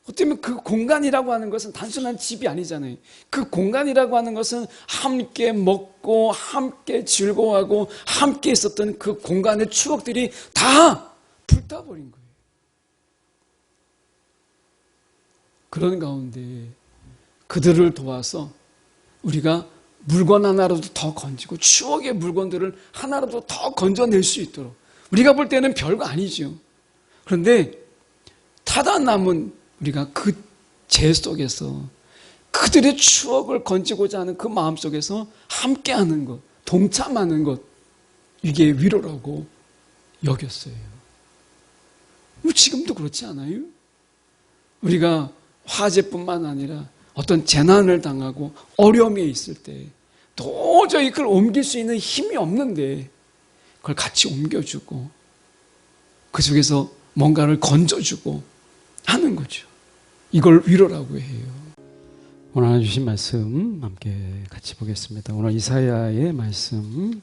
어쩌면 그 공간이라고 하는 것은 단순한 집이 아니잖아요. 그 공간이라고 하는 것은 함께 먹고 함께 즐거워하고 함께 있었던 그 공간의 추억들이 다 불타버린 거예요. 그런 가운데 그들을 도와서 우리가 물건 하나라도 더 건지고 추억의 물건들을 하나라도 더 건져낼 수 있도록, 우리가 볼 때는 별거 아니죠. 그런데 타다 남은 우리가 그 재 속에서 그들의 추억을 건지고자 하는 그 마음 속에서 함께하는 것, 동참하는 것, 이게 위로라고 여겼어요. 지금도 그렇지 않아요? 우리가 화재뿐만 아니라 어떤 재난을 당하고 어려움에 있을 때 도저히 그걸 옮길 수 있는 힘이 없는데 그걸 같이 옮겨주고 그 속에서 뭔가를 건져주고 하는 거죠. 이걸 위로라고 해요. 오늘 하나 주신 말씀 함께 같이 보겠습니다. 오늘 이사야의 말씀,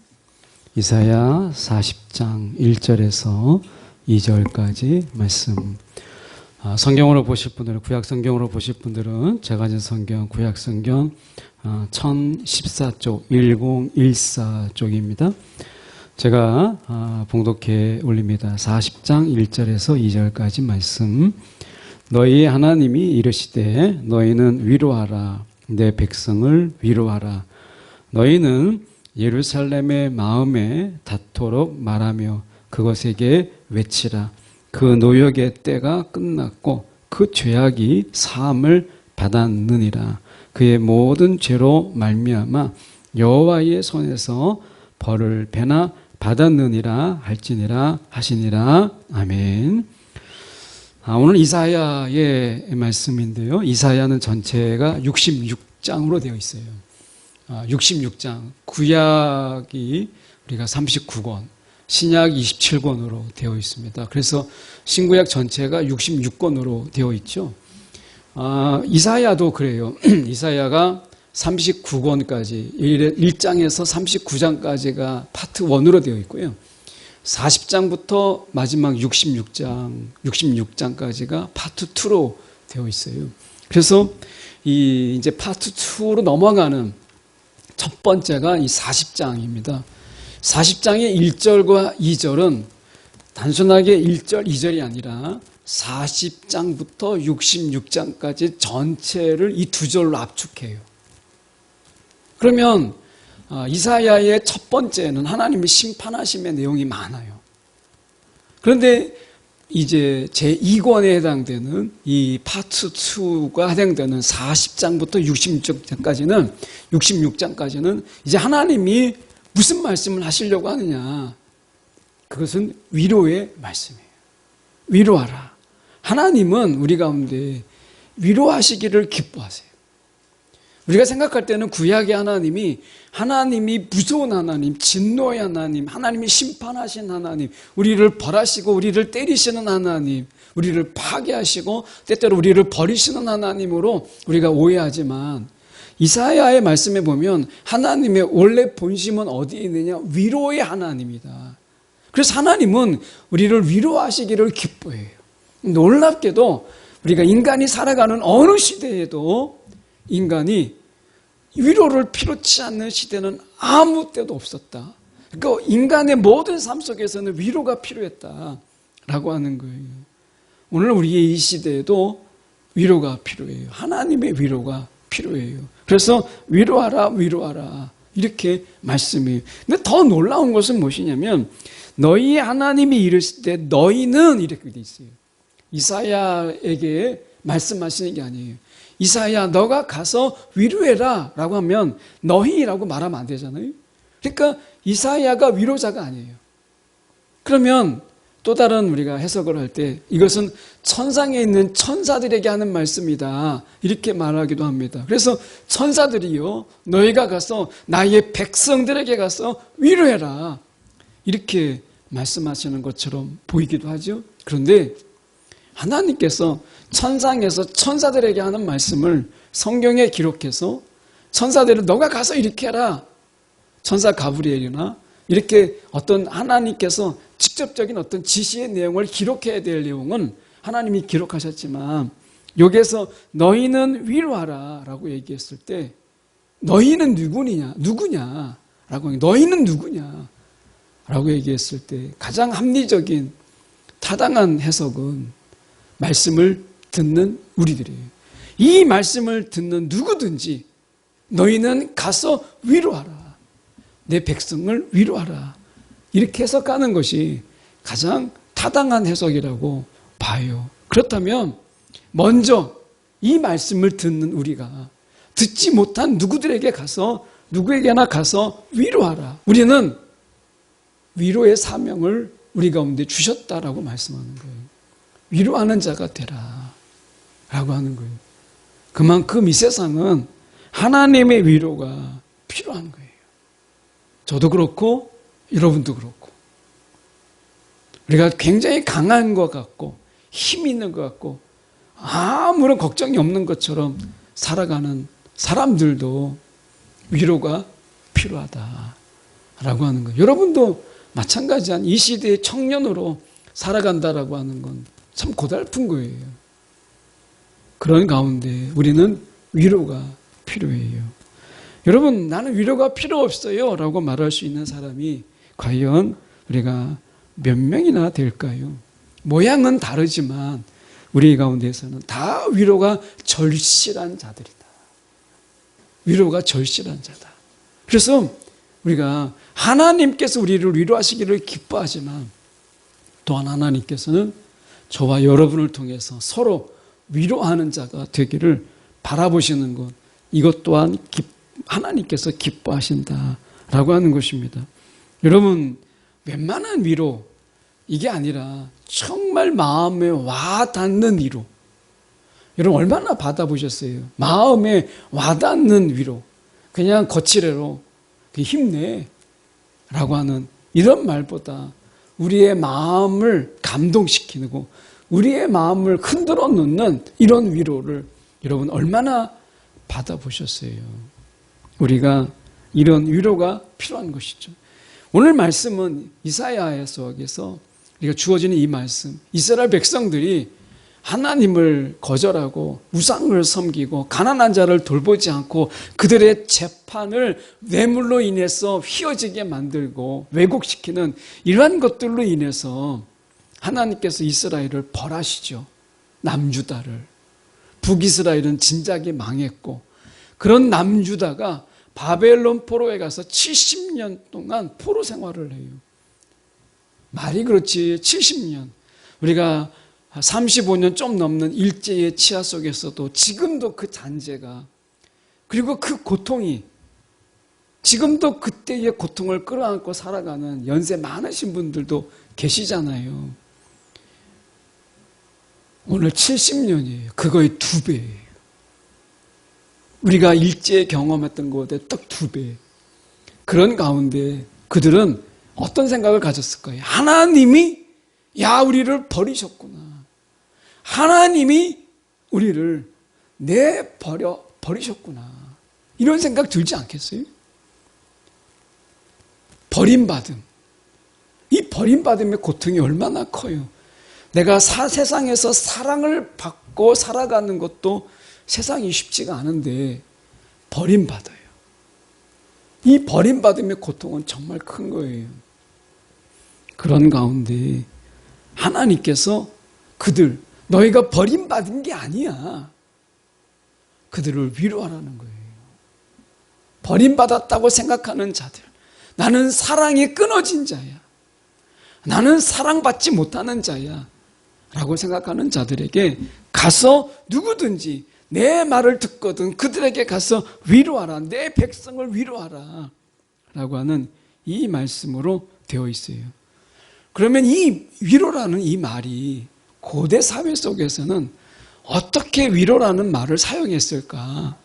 이사야 40장 1절에서 2절까지 말씀. 성경으로 보실 분들은, 구약 성경으로 보실 분들은 제가 가진 성경, 구약 성경 1014쪽, 1014쪽입니다. 제가 봉독해 올립니다. 40장 1절에서 2절까지 말씀. 너희 하나님이 이르시되 너희는 위로하라. 내 백성을 위로하라. 너희는 예루살렘의 마음에 닿도록 말하며 그것에게 외치라. 그 노역의 때가 끝났고 그 죄악이 사함을 받았느니라. 그의 모든 죄로 말미암아 여호와의 손에서 벌을 배나 받았느니라 할지니라 하시니라. 아멘. 오늘 이사야의 말씀인데요. 이사야는 전체가 66장으로 되어 있어요. 66장. 구약이 우리가 39권, 신약 27권으로 되어 있습니다. 그래서 신구약 전체가 66권으로 되어 있죠. 이사야도 그래요. 이사야가 39권까지, 1장에서 39장까지가 파트 1으로 되어 있고요. 40장부터 마지막 66장까지가 파트 2로 되어 있어요. 그래서 이제 파트 2로 넘어가는 첫 번째가 이 40장입니다. 40장의 1절과 2절은 단순하게 1절, 2절이 아니라 40장부터 66장까지 전체를 이 두 절로 압축해요. 그러면 이사야의 첫 번째는 하나님의 심판하심의 내용이 많아요. 그런데 이제 제2권에 해당되는 이 파트 2가 해당되는 40장부터 66장까지는 이제 하나님이 무슨 말씀을 하시려고 하느냐. 그것은 위로의 말씀이에요. 위로하라. 하나님은 우리 가운데 위로하시기를 기뻐하세요. 우리가 생각할 때는 구약의 하나님이 무서운 하나님, 진노의 하나님, 하나님이 심판하신 하나님, 우리를 벌하시고 우리를 때리시는 하나님, 우리를 파괴하시고 때때로 우리를 버리시는 하나님으로 우리가 오해하지만 이사야의 말씀에 보면 하나님의 원래 본심은 어디에 있느냐? 위로의 하나님이다. 그래서 하나님은 우리를 위로하시기를 기뻐해요. 놀랍게도 우리가 인간이 살아가는 어느 시대에도 인간이 위로를 필요치 않는 시대는 아무 때도 없었다. 그러니까 인간의 모든 삶 속에서는 위로가 필요했다라고 하는 거예요. 오늘 우리의 이 시대에도 위로가 필요해요. 하나님의 위로가 필요해요. 그래서 위로하라 이렇게 말씀해요. 근데 더 놀라운 것은 무엇이냐면 너희 하나님이 이르실 때 너희는 이렇게 돼 있어요. 이사야에게 말씀하시는 게 아니에요. 이사야 너가 가서 위로해라 라고 하면 너희라고 말하면 안 되잖아요. 그러니까 이사야가 위로자가 아니에요. 그러면 또 다른 우리가 해석을 할 때 이것은 천상에 있는 천사들에게 하는 말씀이다 이렇게 말하기도 합니다. 그래서 천사들이요 너희가 가서 나의 백성들에게 가서 위로해라 이렇게 말씀하시는 것처럼 보이기도 하죠. 그런데 하나님께서 천상에서 천사들에게 하는 말씀을 성경에 기록해서 천사들을 너가 가서 이렇게 해라. 천사 가브리엘이나 이렇게 어떤 하나님께서 직접적인 어떤 지시의 내용을 기록해야 될 내용은 하나님이 기록하셨지만 여기에서 너희는 위로하라 라고 얘기했을 때 너희는 누구냐 라고 너희는 누구냐 라고 얘기했을 때 가장 합리적인 타당한 해석은 말씀을 듣는 우리들이에요. 이 말씀을 듣는 누구든지 너희는 가서 위로하라. 내 백성을 위로하라. 이렇게 해석하는 것이 가장 타당한 해석이라고 봐요. 그렇다면 먼저 이 말씀을 듣는 우리가 듣지 못한 누구에게나 가서 위로하라. 우리는 위로의 사명을 우리 가운데 주셨다라고 말씀하는 거예요. 위로하는 자가 되라 라고 하는 거예요. 그만큼 이 세상은 하나님의 위로가 필요한 거예요. 저도 그렇고 여러분도 그렇고 우리가 굉장히 강한 것 같고 힘 있는 것 같고 아무런 걱정이 없는 것처럼 살아가는 사람들도 위로가 필요하다라고 하는 거예요. 여러분도 마찬가지한 이 시대의 청년으로 살아간다라고 하는 건 참 고달픈 거예요. 그런 가운데 우리는 위로가 필요해요. 여러분, 나는 위로가 필요 없어요 라고 말할 수 있는 사람이 과연 우리가 몇 명이나 될까요? 모양은 다르지만 우리 가운데에서는 다 위로가 절실한 자들이다. 위로가 절실한 자다. 그래서 우리가 하나님께서 우리를 위로하시기를 기뻐하지만 또한 하나님께서는 저와 여러분을 통해서 서로 위로하는 자가 되기를 바라보시는 것, 이것 또한 하나님께서 기뻐하신다라고 하는 것입니다. 여러분, 웬만한 위로, 이게 아니라 정말 마음에 와닿는 위로. 여러분 얼마나 받아보셨어요? 마음에 와닿는 위로. 그냥 거칠애로 힘내 라고 하는 이런 말보다 우리의 마음을 감동시키고 우리의 마음을 흔들어 놓는 이런 위로를 여러분 얼마나 받아보셨어요? 우리가 이런 위로가 필요한 것이죠. 오늘 말씀은 이사야 속에서 우리가 주어지는 이 말씀, 이스라엘 백성들이 하나님을 거절하고 우상을 섬기고 가난한 자를 돌보지 않고 그들의 재판을 뇌물로 인해서 휘어지게 만들고 왜곡시키는 이러한 것들로 인해서 하나님께서 이스라엘을 벌하시죠. 남유다를. 북이스라엘은 진작에 망했고 그런 남유다가 바벨론 포로에 가서 70년 동안 포로 생활을 해요. 말이 그렇지 70년. 우리가 35년 좀 넘는 일제의 치하 속에서도 지금도 그 잔재가 그리고 그 고통이 지금도 그때의 고통을 끌어안고 살아가는 연세 많으신 분들도 계시잖아요. 오늘 70년이에요. 그거의 2배예요. 우리가 일제에 경험했던 것보다 딱 2배. 그런 가운데 그들은 어떤 생각을 가졌을 거예요? 하나님이 우리를 버리셨구나. 하나님이 우리를 버리셨구나. 이런 생각 들지 않겠어요? 버림받음. 이 버림받음의 고통이 얼마나 커요. 내가 세상에서 사랑을 받고 살아가는 것도 세상이 쉽지가 않은데 버림받아요. 이 버림받음의 고통은 정말 큰 거예요. 그런 가운데 하나님께서 너희가 버림받은 게 아니야. 그들을 위로하라는 거예요. 버림받았다고 생각하는 자들. 나는 사랑이 끊어진 자야. 나는 사랑받지 못하는 자야. 라고 생각하는 자들에게 가서 누구든지 내 말을 듣거든 그들에게 가서 위로하라. 내 백성을 위로하라. 라고 하는 이 말씀으로 되어 있어요. 그러면 이 위로라는 이 말이 고대 사회 속에서는 어떻게 위로라는 말을 사용했을까?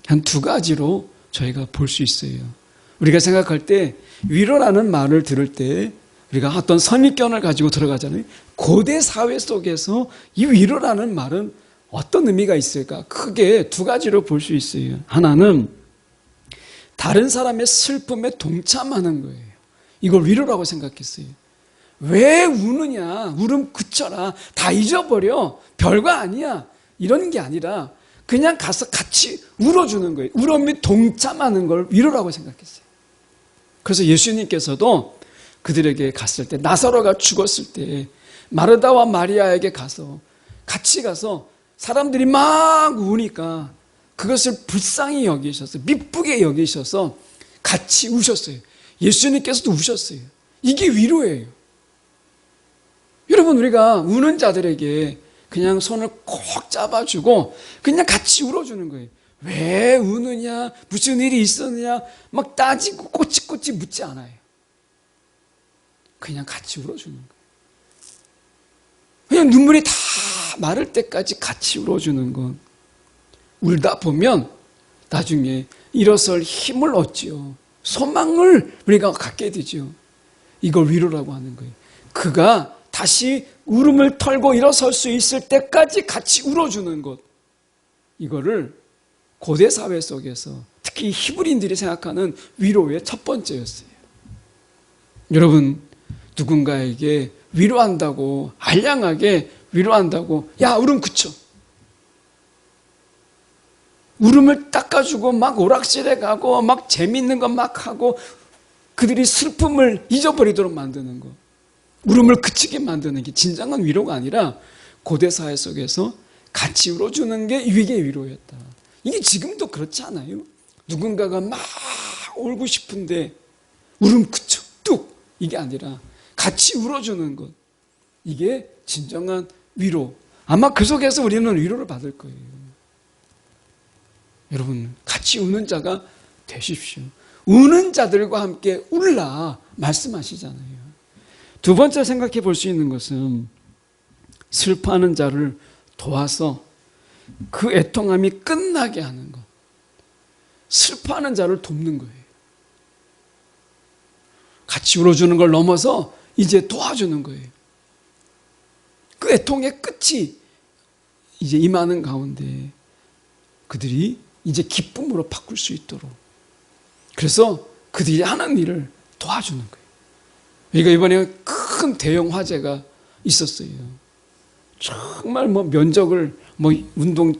한 2가지로 저희가 볼 수 있어요. 우리가 생각할 때 위로라는 말을 들을 때 우리가 어떤 선입견을 가지고 들어가잖아요. 고대 사회 속에서 이 위로라는 말은 어떤 의미가 있을까? 크게 2가지로 볼 수 있어요. 하나는 다른 사람의 슬픔에 동참하는 거예요. 이걸 위로라고 생각했어요. 왜 우느냐? 울음 그쳐라. 다 잊어버려. 별거 아니야. 이런 게 아니라 그냥 가서 같이 울어주는 거예요. 울음에 동참하는 걸 위로라고 생각했어요. 그래서 예수님께서도 그들에게 갔을 때, 나사로가 죽었을 때 마르다와 마리아에게 가서 같이 가서 사람들이 막 우니까 그것을 불쌍히 여기셔서, 미쁘게 여기셔서 같이 우셨어요. 예수님께서도 우셨어요. 이게 위로예요. 여러분, 우리가 우는 자들에게 그냥 손을 꼭 잡아주고 그냥 같이 울어주는 거예요. 왜 우느냐, 무슨 일이 있었느냐 막 따지고 꼬치꼬치 묻지 않아요. 그냥 같이 울어주는 거예요. 그냥 눈물이 다 마를 때까지 같이 울어주는 건, 울다 보면 나중에 일어설 힘을 얻지요. 소망을 우리가 갖게 되죠. 이걸 위로라고 하는 거예요. 그가 다시 울음을 털고 일어설 수 있을 때까지 같이 울어주는 것, 이거를 고대 사회 속에서 특히 히브리인들이 생각하는 위로의 첫 번째였어요. 여러분, 누군가에게 위로한다고, 알량하게 위로한다고, 야, 울음 그쳐, 울음을 닦아주고 막 오락실에 가고 막 재밌는 거 막 하고 그들이 슬픔을 잊어버리도록 만드는 거, 울음을 그치게 만드는 게 진정한 위로가 아니라 고대 사회 속에서 같이 울어주는 게 이게 위로였다. 이게 지금도 그렇지 않아요? 누군가가 막 울고 싶은데 울음 그쳐 뚝, 이게 아니라 같이 울어주는 것, 이게 진정한 위로. 아마 그 속에서 우리는 위로를 받을 거예요. 여러분, 같이 우는 자가 되십시오. 우는 자들과 함께 울라 말씀하시잖아요. 두 번째 생각해 볼 수 있는 것은 슬퍼하는 자를 도와서 그 애통함이 끝나게 하는 것. 슬퍼하는 자를 돕는 거예요. 같이 울어주는 걸 넘어서 이제 도와주는 거예요. 그 애통의 끝이 이제 임하는 가운데 그들이 이제 기쁨으로 바꿀 수 있도록, 그래서 그들이 하는 일을 도와주는 거예요. 우리가 이번에 큰 대형 화재가 있었어요. 정말 면적을 운동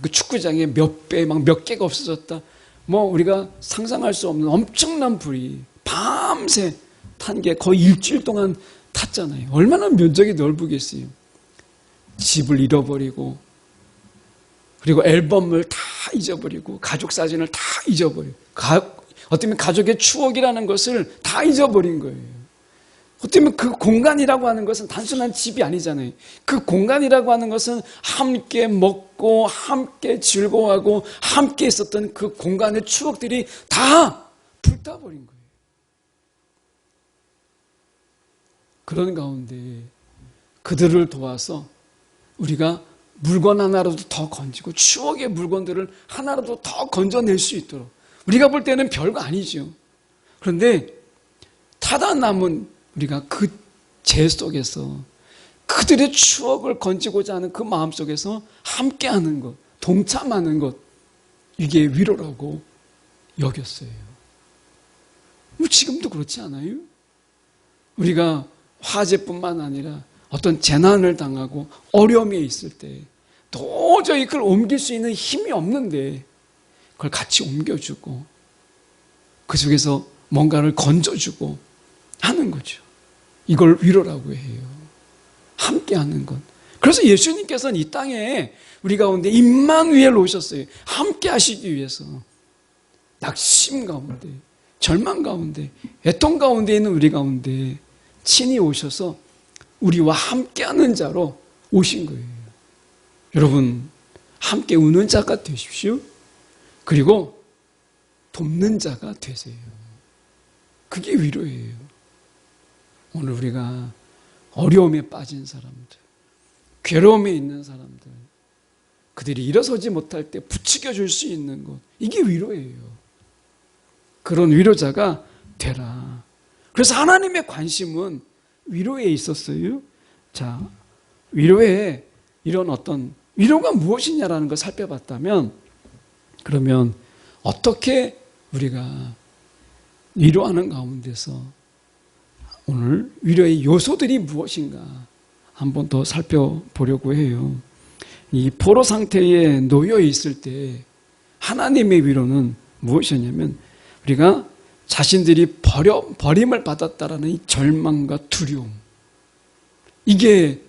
그 축구장에 몇 배, 막 몇 개가 없어졌다. 우리가 상상할 수 없는 엄청난 불이 밤새 탄 게 거의 일주일 동안 탔잖아요. 얼마나 면적이 넓으겠어요. 집을 잃어버리고, 그리고 앨범을 다 잊어버리고, 가족 사진을 다 잊어버리고, 어쩌면 가족의 추억이라는 것을 다 잊어버린 거예요. 어쩌면 그 공간이라고 하는 것은 단순한 집이 아니잖아요. 그 공간이라고 하는 것은 함께 먹고 함께 즐거워하고 함께 있었던 그 공간의 추억들이 다 불타버린 거예요. 그런 가운데 그들을 도와서 우리가 물건 하나라도 더 건지고 추억의 물건들을 하나라도 더 건져낼 수 있도록, 우리가 볼 때는 별거 아니죠. 그런데 타다 남은 우리가 그 재 속에서 그들의 추억을 건지고자 하는 그 마음 속에서 함께하는 것, 동참하는 것, 이게 위로라고 여겼어요. 지금도 그렇지 않아요? 우리가 화재뿐만 아니라 어떤 재난을 당하고 어려움에 있을 때 도저히 그걸 옮길 수 있는 힘이 없는데 그걸 같이 옮겨주고 그 속에서 뭔가를 건져주고 하는 거죠. 이걸 위로라고 해요. 함께 하는 것. 그래서 예수님께서는 이 땅에 우리 가운데 임마누엘 오셨어요. 함께 하시기 위해서. 낙심 가운데, 절망 가운데, 애통 가운데 있는 우리 가운데 친히 오셔서 우리와 함께하는 자로 오신 거예요. 여러분, 함께 우는 자가 되십시오. 그리고 돕는 자가 되세요. 그게 위로예요. 오늘 우리가 어려움에 빠진 사람들, 괴로움에 있는 사람들, 그들이 일어서지 못할 때 부추겨 줄 수 있는 것, 이게 위로예요. 그런 위로자가 되라. 그래서 하나님의 관심은 위로에 있었어요. 자, 위로에 이런 어떤 위로가 무엇이냐라는 걸 살펴봤다면, 그러면 어떻게 우리가 위로하는 가운데서 오늘 위로의 요소들이 무엇인가 한번 더 살펴보려고 해요. 이 포로 상태에 놓여 있을 때 하나님의 위로는 무엇이었냐면 우리가 자신들이 버림을 받았다라는 이 절망과 두려움, 이게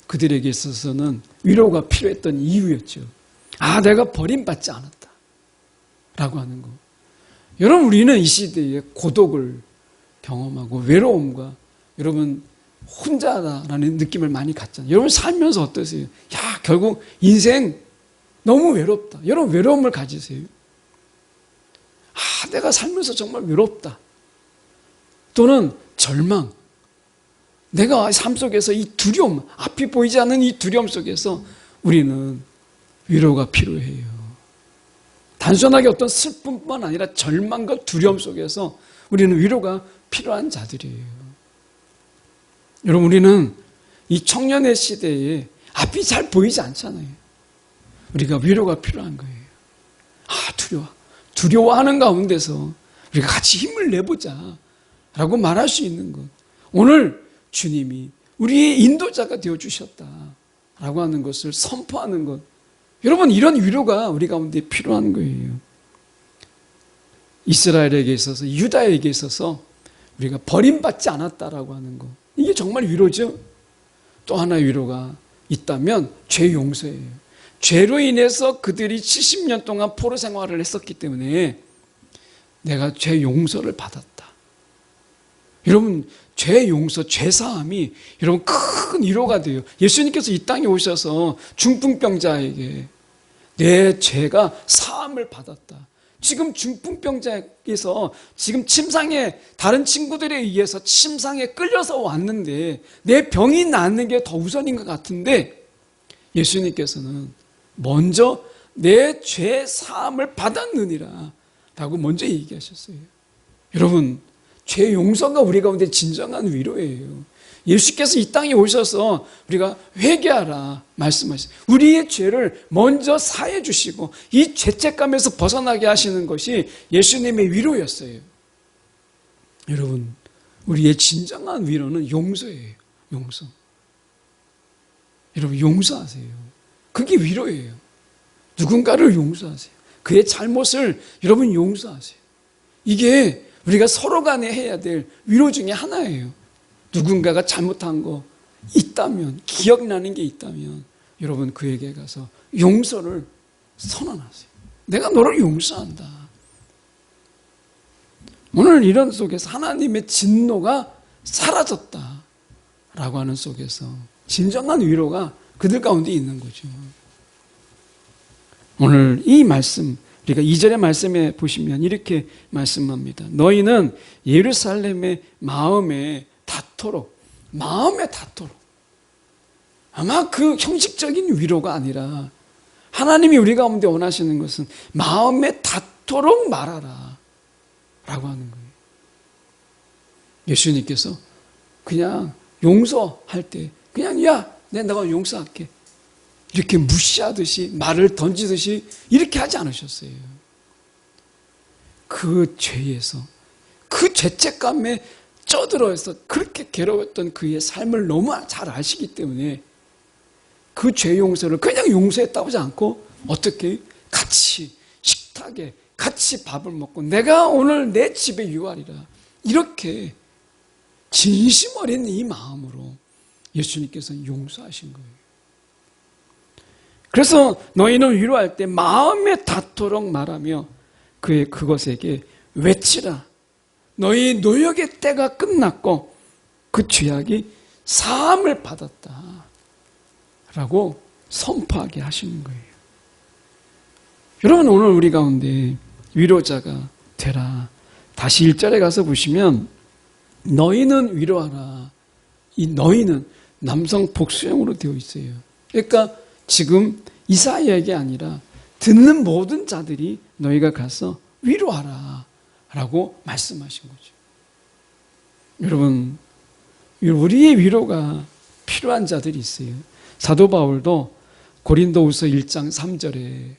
그들에게 있어서는 위로가 필요했던 이유였죠. 아, 내가 버림받지 않았다 라고 하는 거. 여러분, 우리는 이 시대에 고독을 경험하고 외로움과 여러분 혼자다라는 느낌을 많이 갖잖아요. 여러분 살면서 어떠세요? 야, 결국 인생 너무 외롭다. 여러분 외로움을 가지세요. 아, 내가 살면서 정말 외롭다. 또는 절망. 내가 삶 속에서 이 두려움, 앞이 보이지 않는 이 두려움 속에서 우리는 위로가 필요해요. 단순하게 어떤 슬픔뿐만 아니라 절망과 두려움 속에서 우리는 위로가 필요한 자들이에요. 여러분, 우리는 이 청년의 시대에 앞이 잘 보이지 않잖아요. 우리가 위로가 필요한 거예요. 아, 두려워하는 가운데서 우리가 같이 힘을 내보자 라고 말할 수 있는 것. 오늘 주님이 우리의 인도자가 되어주셨다라고 하는 것을 선포하는 것. 여러분, 이런 위로가 우리 가운데 필요한 거예요. 이스라엘에게 있어서, 유다에게 있어서 우리가 버림받지 않았다라고 하는 것. 이게 정말 위로죠. 또 하나의 위로가 있다면 죄 용서예요. 죄로 인해서 그들이 70년 동안 포로 생활을 했었기 때문에 내가 죄 용서를 받았다. 여러분, 죄 용서, 죄 사함이 여러분 큰 위로가 돼요. 예수님께서 이 땅에 오셔서 중풍병자에게 내 죄가 사함을 받았다. 지금 중풍병자에게서 지금 침상에 다른 친구들에 의해서 침상에 끌려서 왔는데 내 병이 낫는 게 더 우선인 것 같은데 예수님께서는 먼저 내 죄 사함을 받았느니라 라고 먼저 얘기하셨어요. 여러분, 죄 용서가 우리 가운데 진정한 위로예요. 예수께서 이 땅에 오셔서 우리가 회개하라 말씀하셨어요. 우리의 죄를 먼저 사해 주시고 이 죄책감에서 벗어나게 하시는 것이 예수님의 위로였어요. 여러분, 우리의 진정한 위로는 용서예요. 용서. 여러분, 용서하세요. 그게 위로예요. 누군가를 용서하세요. 그의 잘못을 여러분 용서하세요. 이게 우리가 서로 간에 해야 될 위로 중에 하나예요. 누군가가 잘못한 거 있다면, 기억나는 게 있다면 여러분 그에게 가서 용서를 선언하세요. 내가 너를 용서한다. 오늘 이런 속에서 하나님의 진노가 사라졌다 라고 하는 속에서 진정한 위로가 그들 가운데 있는 거죠. 오늘 이 말씀, 우리가 2절의 말씀에 보시면 이렇게 말씀합니다. 너희는 예루살렘의 마음에 닿도록. 아마 그 형식적인 위로가 아니라 하나님이 우리 가운데 원하시는 것은 마음에 닿도록 말하라 라고 하는 거예요. 예수님께서 그냥 용서할 때 그냥 야, 내가 용서할게 이렇게 무시하듯이 말을 던지듯이 이렇게 하지 않으셨어요. 그 죄에서, 그 죄책감에 쪄들어서 그렇게 괴로웠던 그의 삶을 너무 잘 아시기 때문에 그 죄 용서를 그냥 용서했다고 하지 않고 어떻게 같이 식탁에 같이 밥을 먹고 내가 오늘 내 집에 유하리라 이렇게 진심 어린 이 마음으로 예수님께서 용서하신 거예요. 그래서 너희는 위로할 때 마음에 닿도록 말하며 그것에게 외치라. 너희 노역의 때가 끝났고 그 죄악이 사함을 받았다 라고 선포하게 하시는 거예요. 여러분, 오늘 우리 가운데 위로자가 되라. 다시 1절에 가서 보시면 너희는 위로하라. 이 너희는 남성 복수형으로 되어 있어요. 그러니까 지금 이사야에게 아니라 듣는 모든 자들이 너희가 가서 위로하라 라고 말씀하신 거죠. 여러분, 우리의 위로가 필요한 자들이 있어요. 사도 바울도 고린도후서 1장 3절에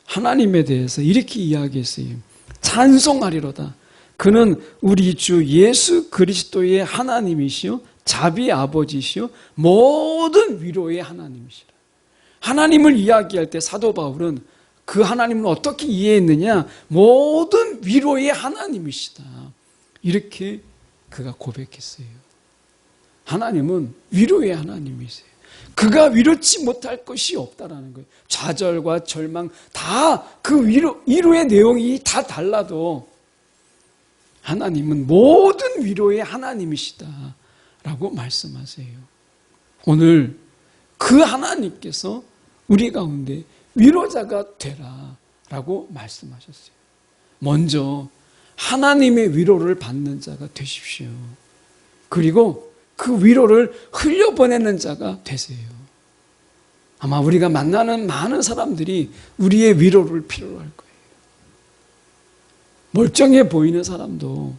하나님에 대해서 이렇게 이야기했어요. 찬송하리로다. 그는 우리 주 예수 그리스도의 하나님이시요 자비의 아버지시요 모든 위로의 하나님이시라. 하나님을 이야기할 때 사도 바울은 그 하나님을 어떻게 이해했느냐? 모든 위로의 하나님이시다. 이렇게 그가 고백했어요. 하나님은 위로의 하나님이세요. 그가 위로치 못할 것이 없다라는 거예요. 좌절과 절망 다 그 위로의 내용이 다 달라도 하나님은 모든 위로의 하나님이시다라고 말씀하세요. 오늘 그 하나님께서 우리 가운데 위로자가 되라라고 말씀하셨어요. 먼저 하나님의 위로를 받는 자가 되십시오. 그리고 그 위로를 흘려보내는 자가 되세요. 아마 우리가 만나는 많은 사람들이 우리의 위로를 필요로 할 거예요. 멀쩡해 보이는 사람도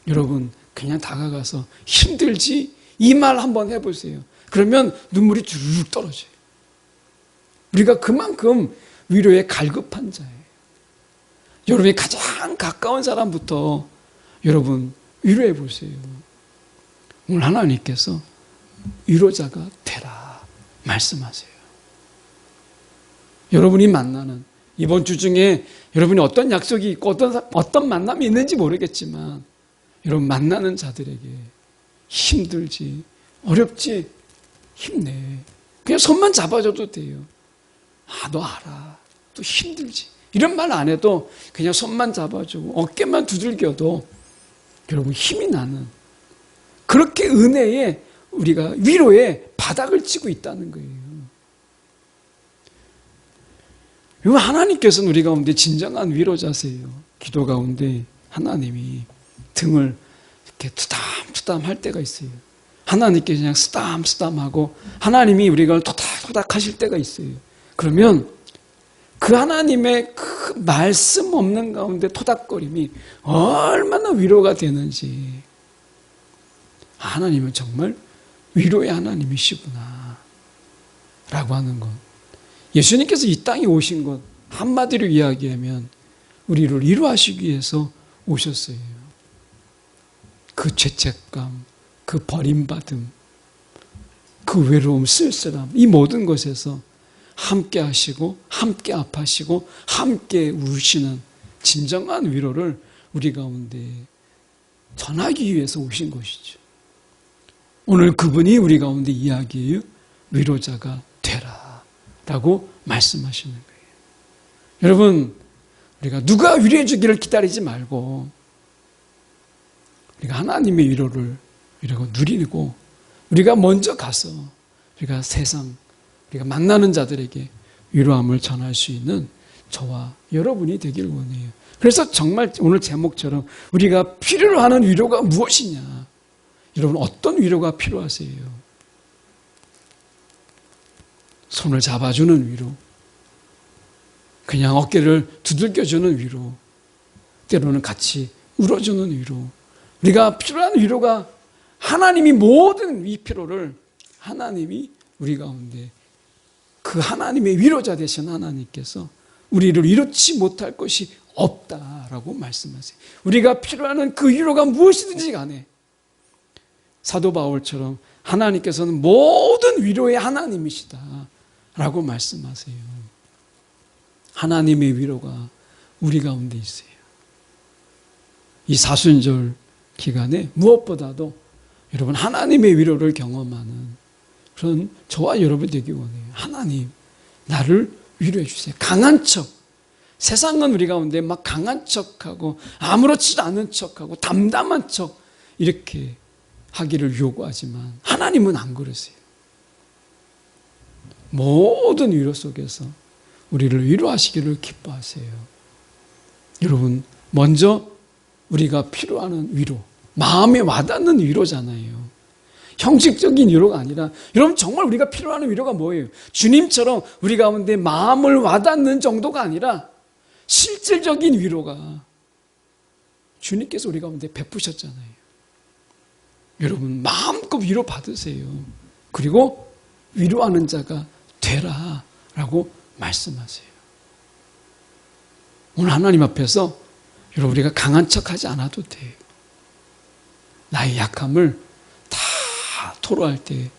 여러분 그냥 다가가서 힘들지? 이 말 한번 해보세요. 그러면 눈물이 주르륵 떨어져요. 우리가 그만큼 위로에 갈급한 자예요. 여러분이 가장 가까운 사람부터 여러분 위로해 보세요. 오늘 하나님께서 위로자가 되라 말씀하세요. 여러분이 만나는 이번 주 중에 여러분이 어떤 약속이 있고 어떤 만남이 있는지 모르겠지만 여러분 만나는 자들에게 힘들지 어렵지 힘내. 그냥 손만 잡아줘도 돼요. 아, 너 알아. 또 힘들지. 이런 말 안 해도 그냥 손만 잡아주고 어깨만 두들겨도 여러분 힘이 나는 그렇게 은혜에 우리가 위로의 바닥을 치고 있다는 거예요. 하나님께서는 우리 가운데 진정한 위로자세요. 기도 가운데 하나님이 등을 이렇게 투담투담 할 때가 있어요. 하나님께 그냥 쓰담쓰담하고 하나님이 우리가 토닥토닥 하실 때가 있어요. 그러면 그 하나님의 그 말씀 없는 가운데 토닥거림이 얼마나 위로가 되는지. 하나님은 정말 위로의 하나님이시구나 라고 하는 것. 예수님께서 이 땅에 오신 것 한마디로 이야기하면 우리를 위로하시기 위해서 오셨어요. 그 죄책감, 그 버림받음, 그 외로움, 쓸쓸함 이 모든 것에서 함께 하시고 함께 아파하시고 함께 우시는 진정한 위로를 우리 가운데 전하기 위해서 오신 것이죠. 오늘 그분이 우리 가운데 이야기해요. 위로자가 되라 라고 말씀하시는 거예요. 여러분 우리가 누가 위로해 주기를 기다리지 말고 우리가 하나님의 위로를 이라고 누리고 우리가 먼저 가서 우리가 세상 우리가 만나는 자들에게 위로함을 전할 수 있는 저와 여러분이 되길 원해요. 그래서 정말 오늘 제목처럼 우리가 필요로 하는 위로가 무엇이냐? 여러분 어떤 위로가 필요하세요? 손을 잡아주는 위로, 그냥 어깨를 두들겨주는 위로, 때로는 같이 울어주는 위로. 우리가 필요한 위로가 하나님이 모든 이 피로를 하나님이 우리 가운데 그 하나님의 위로자 되신 하나님께서 우리를 이루지 못할 것이 없다라고 말씀하세요. 우리가 필요한 그 위로가 무엇이든지 간에 사도 바울처럼 하나님께서는 모든 위로의 하나님이시다라고 말씀하세요. 하나님의 위로가 우리 가운데 있어요. 이 사순절 기간에 무엇보다도 여러분 하나님의 위로를 경험하는 그런 저와 여러분 되기 원해요. 하나님 나를 위로해 주세요. 강한 척. 세상은 우리 가운데 막 강한 척하고 아무렇지도 않은 척하고 담담한 척 이렇게 하기를 요구하지만 하나님은 안 그러세요. 모든 위로 속에서 우리를 위로하시기를 기뻐하세요. 여러분 먼저 우리가 필요한 위로, 마음에 와닿는 위로잖아요. 형식적인 위로가 아니라 여러분 정말 우리가 필요한 위로가 뭐예요? 주님처럼 우리 가운데 마음을 와닿는 정도가 아니라 실질적인 위로가 주님께서 우리 가운데 베푸셨잖아요. 여러분 마음껏 위로 받으세요. 그리고 위로하는 자가 되라 라고 말씀하세요. 오늘 하나님 앞에서 여러분 우리가 강한 척하지 않아도 돼요. 나의 약함을 다 토로할 때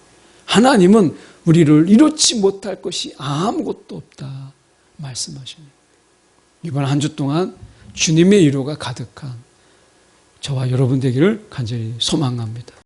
하나님은 우리를 이루지 못할 것이 아무것도 없다 말씀하십니다. 이번 한 주 동안 주님의 위로가 가득한 저와 여러분 되기를 간절히 소망합니다.